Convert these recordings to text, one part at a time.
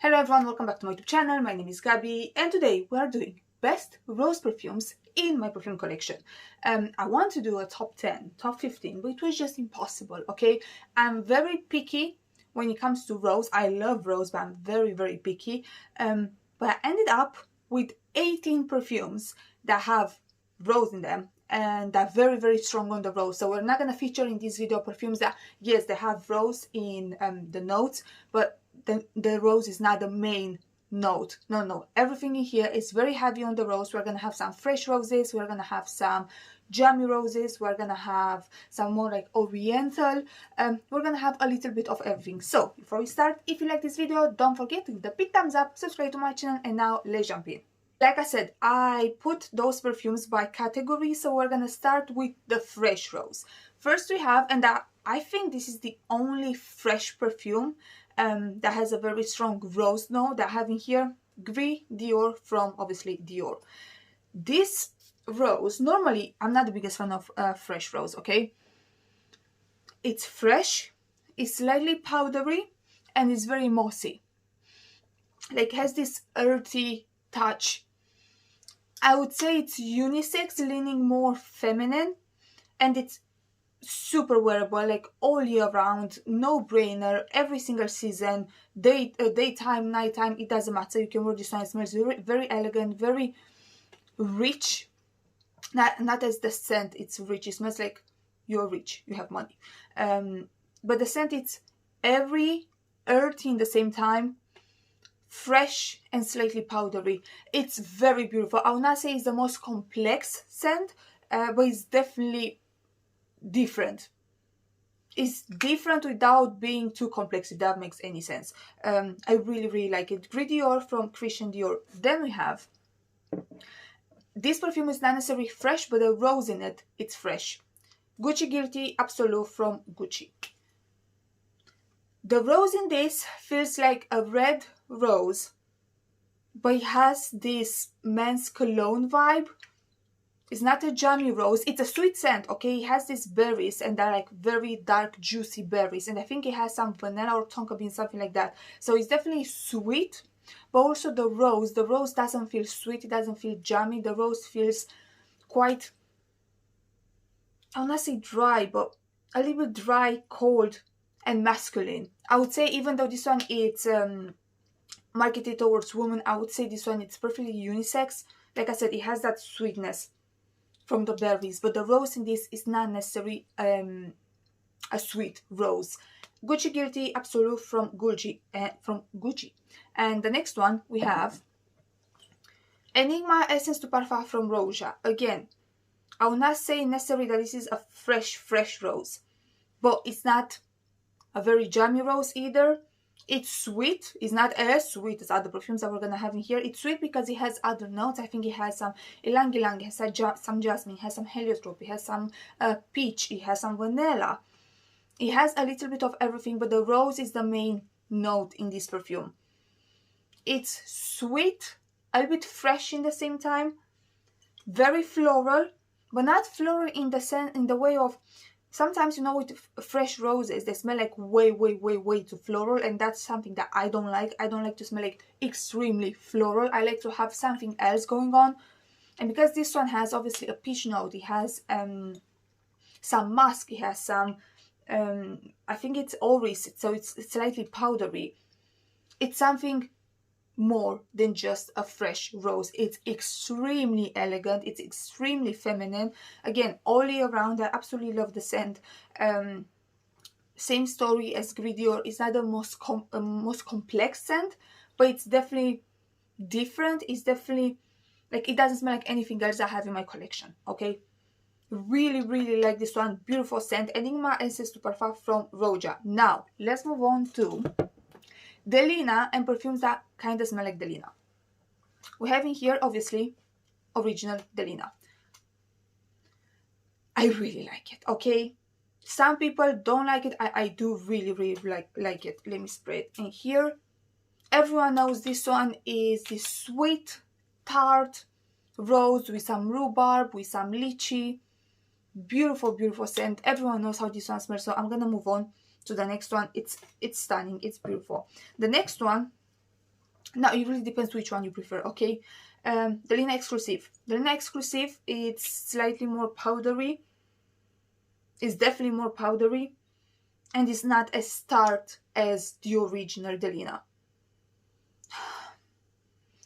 Hello everyone, welcome back to my YouTube channel. My name is Gabi and today we are doing best rose perfumes in my perfume collection. I want to do a top 10, top 15, but it was just impossible, okay? I'm very picky when it comes to rose. I love rose, but I'm very picky. But I ended up with 18 perfumes that have rose in them and they're very strong on the rose. So we're not going to feature in this video perfumes that, yes, they have rose in the notes, but the rose is not the main note. No, everything in here is very heavy on the rose. We're gonna have some fresh roses, we're gonna have some jammy roses, we're gonna have some more like oriental, we're gonna have a little bit of everything. So before we start, if you like this video, don't forget to give the big thumbs up, subscribe to my channel, and now let's jump in. Like I said, I put those perfumes by category, so we're gonna start with the fresh rose. First we have, and I think this is the only fresh perfume that has a very strong rose note that I have in here, GRIS DIOR from obviously DIOR. This rose, normally I'm not the biggest fan of fresh rose, okay? It's fresh, it's slightly powdery, and it's very mossy. Like has this earthy touch. I would say it's unisex, leaning more feminine, and it's super wearable, like all year round, no brainer, every single season, daytime, nighttime, it doesn't matter. You can wear this one. It smells very elegant, very rich. Not as the scent, it's rich. It smells like you're rich, you have money. But the scent, it's every earthy in the same time, fresh and slightly powdery. It's very beautiful. I would not say it's the most complex scent, but it's definitely different. It's different without being too complex, if that makes any sense. I really like it. GRIS DIOR from Christian Dior. Then we have, this perfume is not necessarily fresh, but the rose in it, it's fresh. Gucci Guilty Absolute from Gucci. The rose in this feels like a red rose, but it has this men's cologne vibe. It's not a jammy rose, it's a sweet scent, okay? It has these berries and they're like very dark juicy berries, and I think it has some vanilla or tonka bean, something like that. So it's definitely sweet, but also the rose doesn't feel sweet, it doesn't feel jammy. The rose feels quite, I will not say dry, but a little bit dry, cold and masculine. I would say, even though this one it's marketed towards women, I would say this one it's perfectly unisex. Like I said, it has that sweetness from the berries, but the rose in this is not necessarily a sweet rose. Gucci Guilty Absolute from Gucci. And the next one we have ENIGMA Essence de Parfum from Roja. Again, I will not say necessarily that this is a fresh rose, but it's not a very jammy rose either. It's sweet. It's not as sweet as other perfumes that we're gonna have in here. It's sweet because it has other notes. I think it has some ylang ylang, it has some jasmine, it has some heliotrope, it has some peach, it has some vanilla. It has a little bit of everything, but the rose is the main note in this perfume. It's sweet, a little bit fresh in the same time, very floral, but not floral in the way of, sometimes, you know, with fresh roses, they smell like way too floral, and that's something that I don't like. I don't like to smell like extremely floral. I like to have something else going on. And because this one has obviously a peach note, it has some musk, it has some, I think it's orris, so it's slightly powdery. It's something more than just a fresh rose. It's extremely elegant, it's extremely feminine. Again, all year round, I absolutely love the scent. Same story as GRIS DIOR. It's not the most complex scent, but it's definitely different. It's definitely like, it doesn't smell like anything else I have in my collection, okay? Really like this one. Beautiful scent. ENIGMA Essence de Parfum from Roja. Now let's move on to DELINA and perfumes that kind of smell like DELINA. We have in here, obviously, original DELINA. I really like it, okay? Some people don't like it. I do really like it. Let me spray it in here. Everyone knows this one is this sweet, tart rose with some rhubarb, with some lychee. Beautiful scent. Everyone knows how this one smells, so I'm gonna move on to the next one. It's stunning, it's beautiful. The next one Now it really depends which one you prefer, okay? DELINA Exclusive. DELINA Exclusive, it's slightly more powdery. It's definitely more powdery. And it's not as tart as the original DELINA.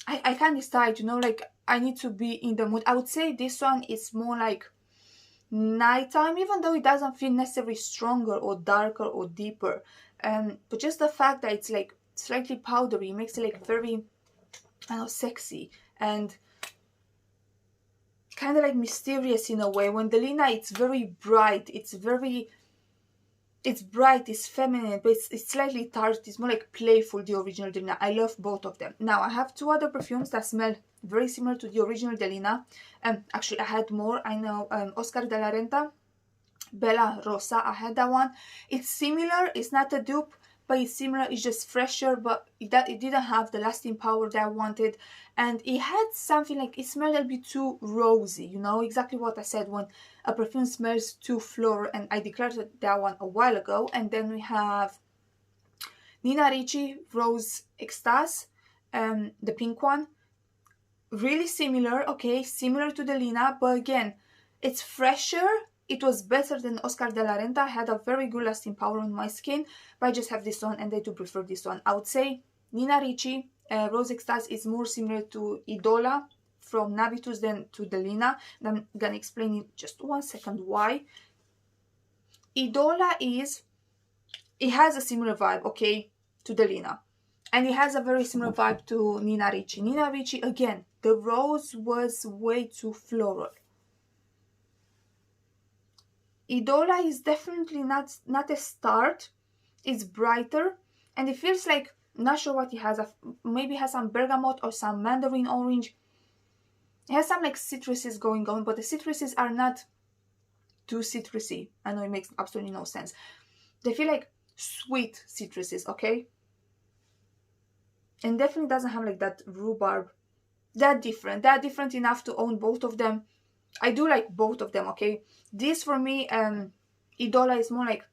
I can't decide, you know, like I need to be in the mood. I would say this one is more like nighttime, even though it doesn't feel necessarily stronger or darker or deeper. But just the fact that it's like slightly powdery makes it like very, I don't know, sexy and kind of like mysterious in a way. When DELINA, it's very bright, it's bright, it's feminine, but it's slightly tart, it's more like playful, the original DELINA. I love both of them. Now, I have two other perfumes that smell very similar to the original DELINA. Actually, I had more. I know Oscar de la Renta, Bella Rosa, I had that one. It's similar, it's not a dupe, but it's similar, it's just fresher, but it didn't have the lasting power that I wanted. And it had something like, it smelled a bit too rosy, you know, exactly what I said when a perfume smells too floral, and I declared that one a while ago. And then we have Nina Ricci Rose Extase, the pink one. Really similar, okay, similar to DELINA, but again, it's fresher. It was better than Oscar de la Renta. I had a very good lasting power on my skin, but I just have this one and I do prefer this one. I would say Nina Ricci Rose Extase is more similar to EIDOLA from NAVITUS than to DELINA. And I'm gonna explain in just 1 second why. EIDOLA it has a similar vibe, okay, to DELINA. And it has a very similar vibe to Nina Ricci. Nina Ricci, again, the rose was way too floral. EIDOLA is definitely not as tart. It's brighter, and it feels like, not sure what it has. Maybe it has some bergamot or some mandarin orange. It has some like citruses going on, but the citruses are not too citrusy. I know it makes absolutely no sense. They feel like sweet citruses, okay? And definitely doesn't have like that rhubarb. They're different enough to own both of them. I do like both of them, okay? This for me, EIDOLA is more like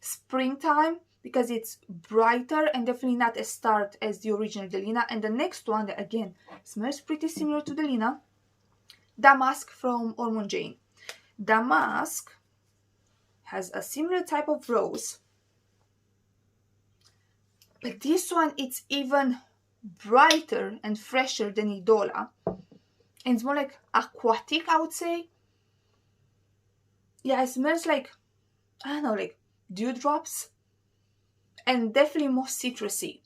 springtime because it's brighter and definitely not as tart as the original DELINA. And the next one that again smells pretty similar to DELINA, Damask from ORMONDE. Damask has a similar type of rose, but this one, it's even brighter and fresher than EIDOLA. And it's more like aquatic, I would say. Yeah, it smells like, I don't know, like dewdrops. And definitely more citrusy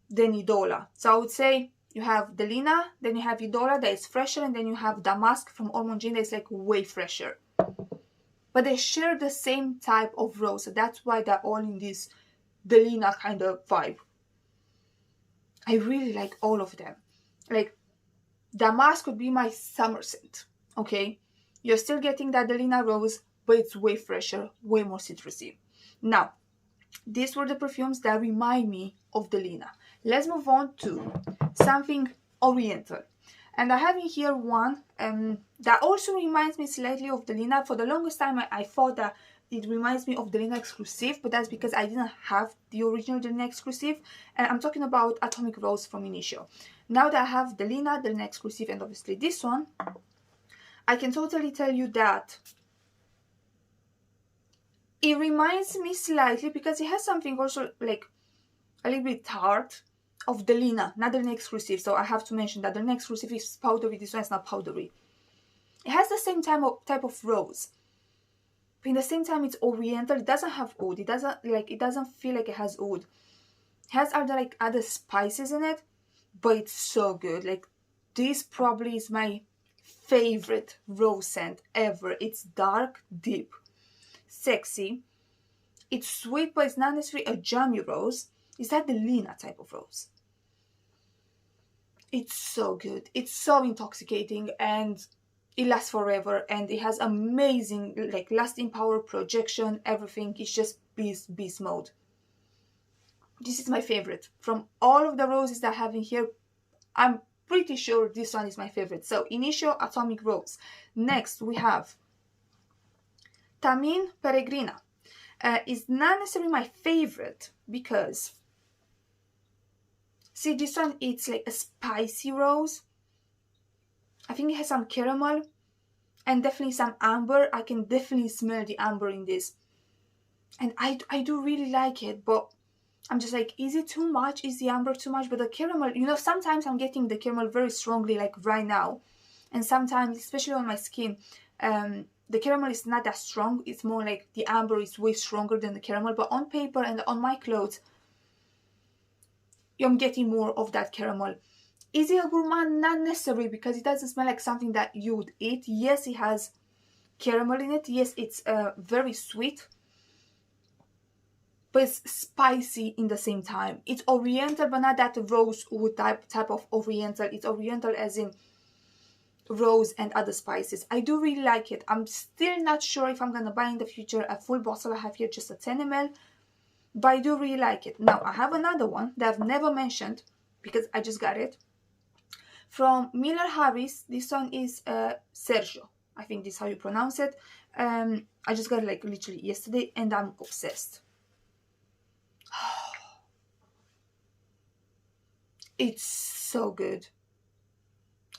than EIDOLA. So I would say you have DELINA, then you have EIDOLA that is fresher, and then you have Damask from ORMONDE that is like way fresher. But they share the same type of rose, so that's why they're all in this DELINA kind of vibe. I really like all of them. Like, Damask would be my summer scent, okay? You're still getting that DELINA rose, but it's way fresher, way more citrusy. Now, these were the perfumes that remind me of DELINA. Let's move on to something oriental. And I have in here one that also reminds me slightly of DELINA. For the longest time, I thought that it reminds me of DELINA Exclusive, but that's because I didn't have the original DELINA Exclusive. And I'm talking about Atomic Rose from INITIO. Now that I have DELINA Exclusive, and obviously this one, I can totally tell you that it reminds me slightly, because it has something also like a little bit tart, of DELINA, not DELINA Exclusive. So I have to mention that DELINA Exclusive is powdery, this one is not powdery. It has the same type of rose, but in the same time it's oriental. It doesn't have oud. It doesn't feel like it has oud. It has other spices in it, but it's so good. Like, this probably is my favorite rose scent ever. It's dark, deep, sexy. It's sweet, but it's not necessarily a jammy rose. It's that DELINA type of rose. It's so good. It's so intoxicating, and it lasts forever, and it has amazing like lasting power, projection, everything. It's just beast mode. This is my favorite. From all of the roses that I have in here, I'm pretty sure this one is my favorite. So, INITIO Atomic Rose. Next, we have THAMEEN PEREGRINA. It's not necessarily my favorite because See, this one, it's like a spicy rose. I think it has some caramel and definitely some amber. I can definitely smell the amber in this. And I do really like it, but I'm just like, is it too much? Is the amber too much? But the caramel, you know, sometimes I'm getting the caramel very strongly, like right now. And sometimes, especially on my skin, the caramel is not that strong. It's more like the amber is way stronger than the caramel. But on paper and on my clothes, I'm getting more of that caramel. Is it a gourmand? Not necessarily, because it doesn't smell like something that you would eat. Yes, it has caramel in it. Yes, it's very sweet, but it's spicy in the same time. It's oriental, but not that rosewood type of oriental. It's oriental as in rose and other spices. I do really like it. I'm still not sure if I'm gonna buy in the future a full bottle. I have here just a 10 ml, but I do really like it. Now I have another one that I've never mentioned because I just got it from Miller Harris. This one is SCHERZO. I think this is how you pronounce it. I just got it like literally yesterday and I'm obsessed. It's so good.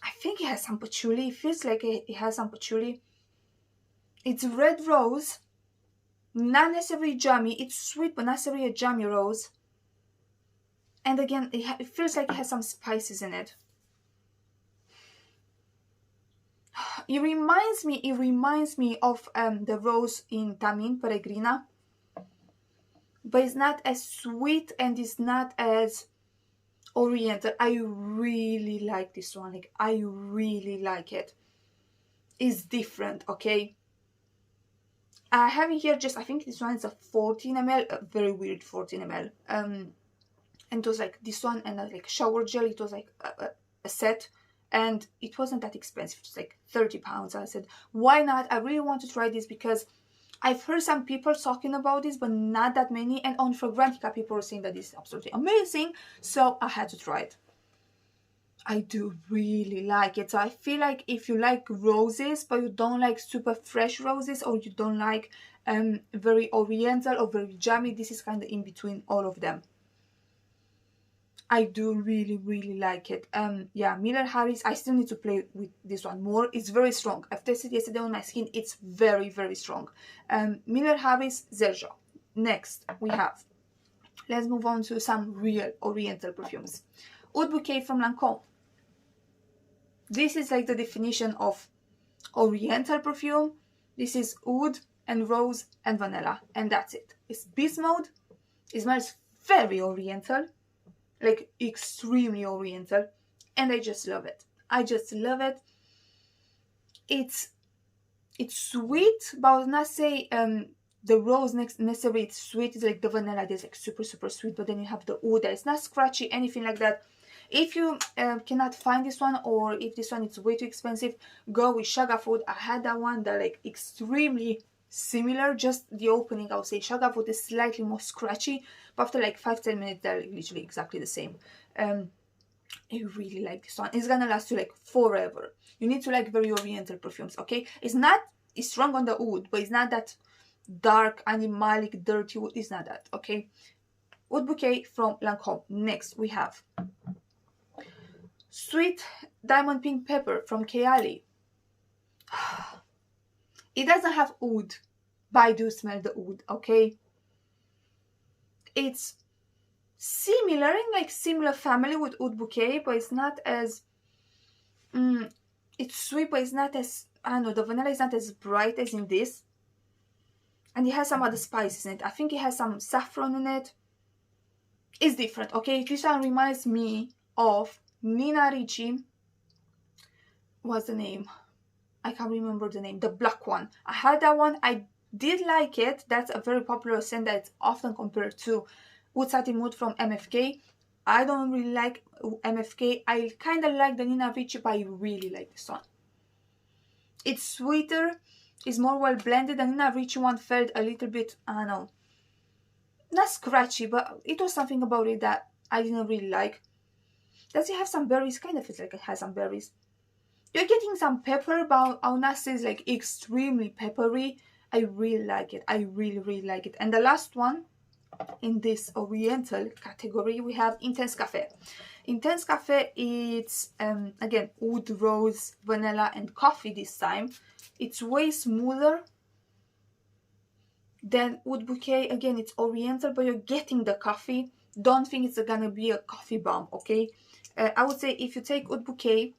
I think it has some patchouli. It feels like it has some patchouli. It's red rose, not necessarily jammy. It's sweet, but not necessarily a jammy rose. And again, it feels like it has some spices in it. It reminds me of the rose in THAMEEN, PEREGRINA. But it's not as sweet and it's not as oriental. I really like this one. Like, I really like it. It's different, okay? I have it here just, I think this one is a 14 ml, a very weird 14 ml. And it was like this one and like shower gel. It was like a set. And it wasn't that expensive. It was like 30 pounds. I said, why not? I really want to try this because I've heard some people talking about this, but not that many. And on Fragrantica, people were saying that this is absolutely amazing. So I had to try it. I do really like it. So I feel like if you like roses, but you don't like super fresh roses, or you don't like very oriental or very jammy, this is kind of in between all of them. I do really like it. Yeah, Miller Harris, I still need to play with this one more. It's very strong. I've tested yesterday on my skin. It's very strong. Miller Harris, SCHERZO. Next we have, let's move on to some real oriental perfumes. Oud Bouquet from Lancome. This is like the definition of oriental perfume. This is oud and rose and vanilla, and that's it. It's beast mode. It smells very oriental, like extremely oriental, and I just love it. I just love it. It's sweet, but I would not say the rose necessarily it's sweet. It's like the vanilla is like super sweet, but then you have the oud. It's not scratchy, anything like that. If you cannot find this one, or if this one is way too expensive, go with Shagafood. I had that one. They're like extremely similar, just the opening, I would say Shagafood is slightly more scratchy, but after like 5-10 minutes they're literally exactly the same. I really like this one. It's gonna last you like forever. You need to like very oriental perfumes, okay? It's strong on the oud, but it's not that dark, animalic, dirty wood. It's not that, okay? Oud Bouquet from Lancome. Next we have Sweet Diamond Pink Pepper from KAYALI. It doesn't have oud, but I do smell the oud, okay? It's similar, in like similar family with Oud Bouquet, but it's not as... it's sweet, but it's not as... I don't know, the vanilla is not as bright as in this. And it has some other spices in it. I think it has some saffron in it. It's different, okay? This one reminds me of Nina Ricci. What's the name? I can't remember the name. The black one. I had that one. I did like it. That's a very popular scent that's often compared to Oud Satin Mood from MFK. I don't really like MFK. I kind of like the Nina Ricci, but I really like this one. It's sweeter. It's more well blended. The Nina Ricci one felt a little bit, I don't know, not scratchy, but it was something about it that I didn't really like. Does it have some berries? Kind of feels like it has some berries. You're getting some pepper, but I would not say it's like extremely peppery. I really like it. I really like it. And the last one in this Oriental category, we have Intense Cafe. Intense Cafe, it's again wood, rose, vanilla and coffee this time. It's way smoother than Oud Bouquet. Again, it's Oriental, but you're getting the coffee. Don't think it's gonna be a coffee bomb, okay? I would say if you take Oud Bouquet,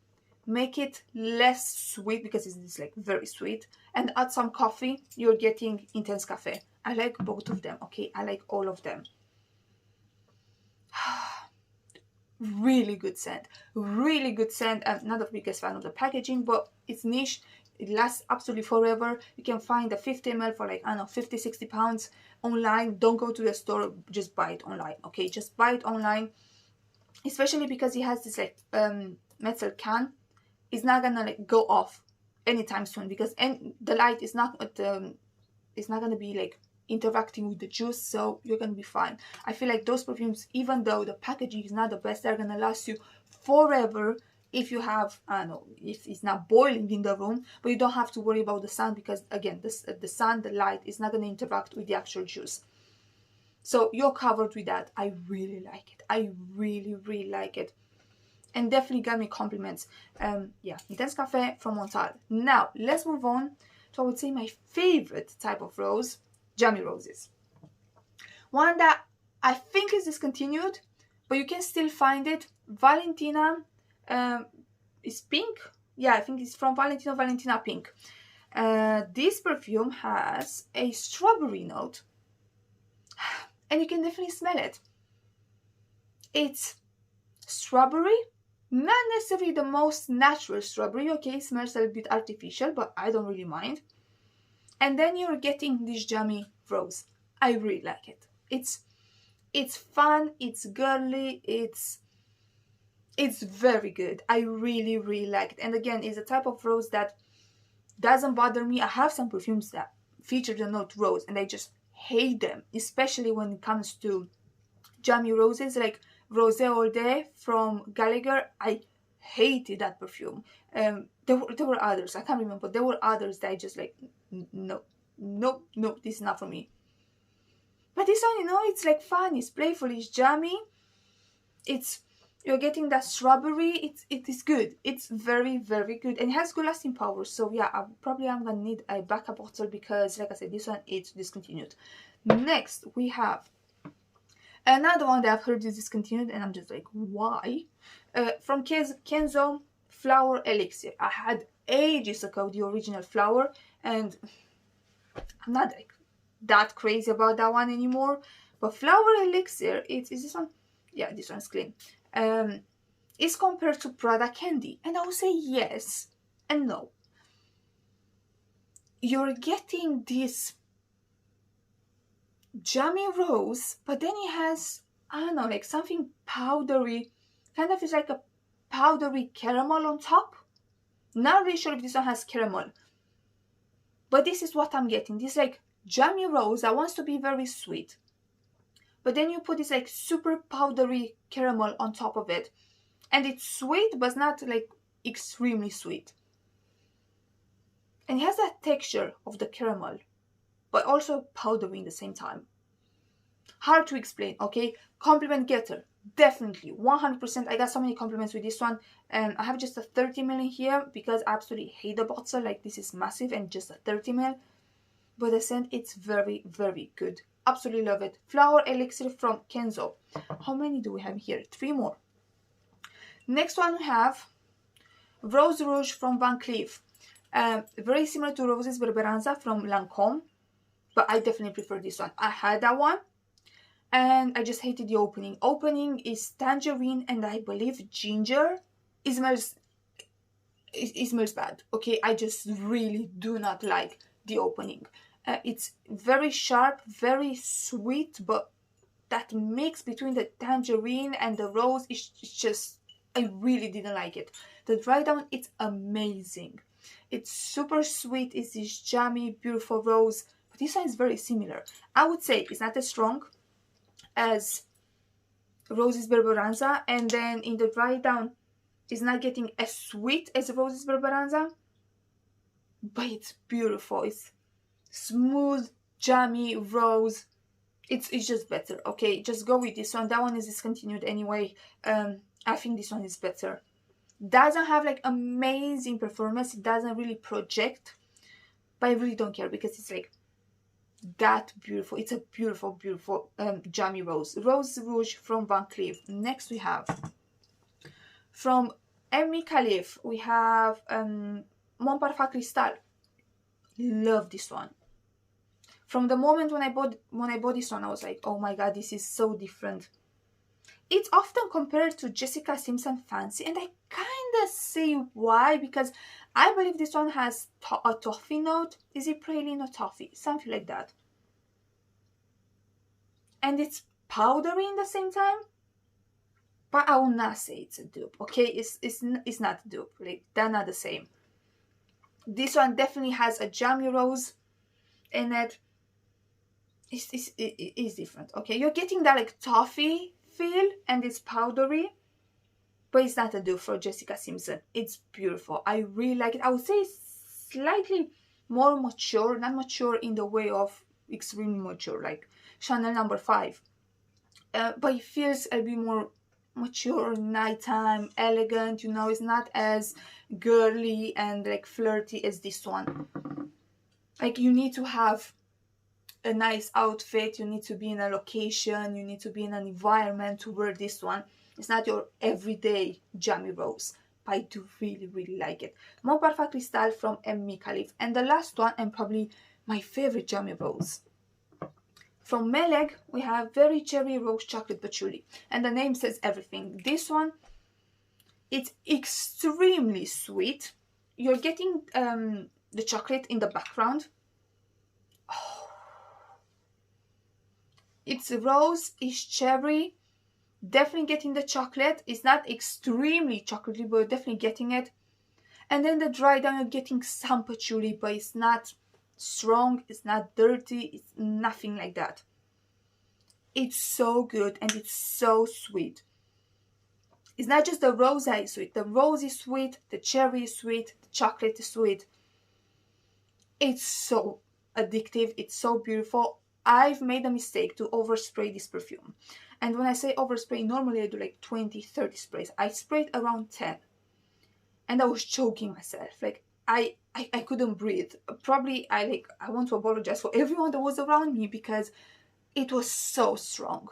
make it less sweet because it's like very sweet, and add some coffee, you're getting Intense Cafe. I like both of them, okay? I like all of them. Really good scent, really good scent. I'm not the biggest fan of the packaging, but it's niche. It lasts absolutely forever. You can find a 50 ml for like, I don't know, 50-60 pounds online. Don't go to the store, just buy it online, okay? Just buy it online, especially because it has this like metal can. It's not gonna like go off anytime soon, because the light is not it's not gonna be like interacting with the juice, so you're gonna be fine. I feel like those perfumes, even though the packaging is not the best, they're gonna last you forever if you have, I don't know, if it's not boiling in the room, but you don't have to worry about the sun, because again, the sun, the light is not gonna interact with the actual juice. So you're covered with that. I really like it. I really like it. And definitely got me compliments. Yeah, Intense Cafe from Montale. Now, let's move on to, I would say, my favorite type of rose, jammy roses. One that I think is discontinued, but you can still find it. Valentina is Pink. Yeah, I think it's from Valentino, Valentina Pink. This perfume has a strawberry note, and you can definitely smell it. It's strawberry, not necessarily the most natural strawberry, okay? It smells a little bit artificial, but I don't really mind. And then you're getting this jammy rose. I really like it. It's fun, it's girly, it's very good. I really like it. And again, it's a type of rose that doesn't bother me. I have some perfumes that feature the note rose and I just hate them, especially when it comes to jammy roses, like Rosé All Day from Gallagher. I hated that perfume. There were others, I can't remember. There were others that I just like, no, this is not for me. But this one, you know, it's like fun, it's playful, it's jammy. You're getting that strawberry. It is good. It's very good, and it has good lasting power. So yeah, I'm gonna need a backup bottle because, like I said, this one is discontinued. Next, we have another one that I've heard is discontinued, and I'm just like, why? From KENZO, Flower Elixir. I had ages ago the original flower, and I'm not like that crazy about that one anymore. But Flower Elixir, is this one? Yeah, this one's clean. Is compared to Prada Candy, and I would say yes and no. You're getting this jammy rose, but then it has, I don't know, like something powdery, kind of is like a powdery caramel on top. Not really sure if this one has caramel, but this is what I'm getting. This like jammy rose that wants to be very sweet, but then you put this like super powdery caramel on top of it, and it's sweet but not like extremely sweet, and it has that texture of the caramel but also powdery at the same time. Hard to explain, okay? Compliment getter, definitely 100%. I got so many compliments with this one, and I have just a 30 ml here because I absolutely hate the bottle. Like, this is massive and just a 30 ml, but the scent, it's very good. Absolutely love it. Flower Elixir from KENZO. How many do we have here? 3 more. Next one we have Rose Rouge from Van Cleef. Very similar to Roses Berberanza from Lancome, but I definitely prefer this one. I had that one and I just hated the opening. Opening is tangerine and I believe ginger. It smells bad, okay? I just really do not like the opening. It's very sharp, very sweet, but that mix between the tangerine and the rose is just, I really didn't like it. The dry down, it's amazing. It's super sweet. It's this jammy, beautiful rose, but this one is very similar. I would say it's not as strong as Roses Berberanza, and then in the dry down, it's not getting as sweet as Roses Berberanza, but it's beautiful. It's smooth, jammy rose. it's just better. Okay, just go with this one. That one is discontinued anyway. I think this one is better. Doesn't have like amazing performance, it doesn't really project, but I really don't care because it's like that beautiful. It's a beautiful jammy rose rouge from Van Cleef. Next we have from MICALLEF, we have Mon Parfum Cristal. Love this one. From the moment when I bought this one, I was like, oh my god, this is so different. It's often compared to Jessica Simpson Fancy, and I kind of see why, because I believe this one has a toffee note. Is it praline or toffee? Something like that. And it's powdery in the same time. But I will not say it's a dupe, okay? It's not a dupe. Like, they're not the same. This one definitely has a jammy rose in it. It is different, okay? You're getting that like toffee feel, and it's powdery, but it's not a dupe for Jessica Simpson. It's beautiful. I really like it. I would say it's slightly more mature, not mature in the way of extremely mature like Chanel No. 5, but it feels a bit more mature, nighttime, elegant, you know. It's not as girly and like flirty as this one. Like, you need to have a nice outfit, you need to be in a location, you need to be in an environment to wear this one. It's not your everyday jammy rose, but I do really like it. Mon Parfum Cristal from MICALLEF. And the last one, and probably my favorite jammy rose, from Meleg, we have Very Cherry Rose Chocolate Patchouli, and the name says everything. This one, it's extremely sweet. You're getting the chocolate in the background. Oh. It's rose, it's cherry, definitely getting the chocolate. It's not extremely chocolatey, but definitely getting it. And then the dry down, you're getting some patchouli, but it's not strong, it's not dirty, it's nothing like that. It's so good and it's so sweet. It's not just the rose that is sweet. The rose is sweet, the cherry is sweet, the chocolate is sweet. It's so addictive, it's so beautiful. I've made a mistake to overspray this perfume. And when I say overspray, normally I do like 20-30 sprays. I sprayed around 10. And I was choking myself. Like, I couldn't breathe. Probably I want to apologize for everyone that was around me because it was so strong.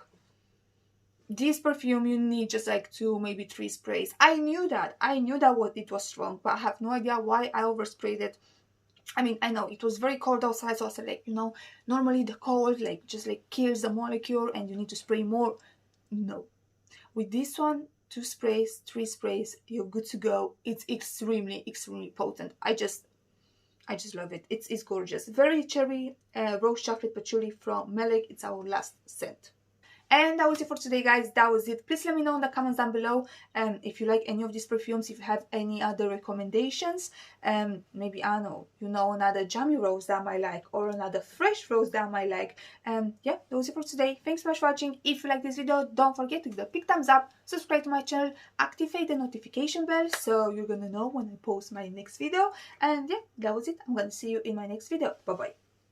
This perfume, you need just like 2, maybe 3 sprays. I knew that it was strong, but I have no idea why I oversprayed it. I mean, I know it was very cold outside, so I was like, you know, normally the cold like just like kills the molecule and you need to spray more. No. With this one, 2 sprays, 3 sprays, you're good to go. It's extremely potent. I just love it. It's gorgeous. Very Cherry Rose Chocolate Patchouli from Meleg. It's our last scent. And that was it for today, guys. That was it. Please let me know in the comments down below if you like any of these perfumes, if you have any other recommendations. Maybe, I don't know, you know, another jammy rose that I might like, or another fresh rose that I might like. Yeah, that was it for today. Thanks so much for watching. If you like this video, don't forget to give it a big thumbs up, subscribe to my channel, activate the notification bell so you're gonna know when I post my next video. And yeah, that was it. I'm gonna see you in my next video. Bye bye.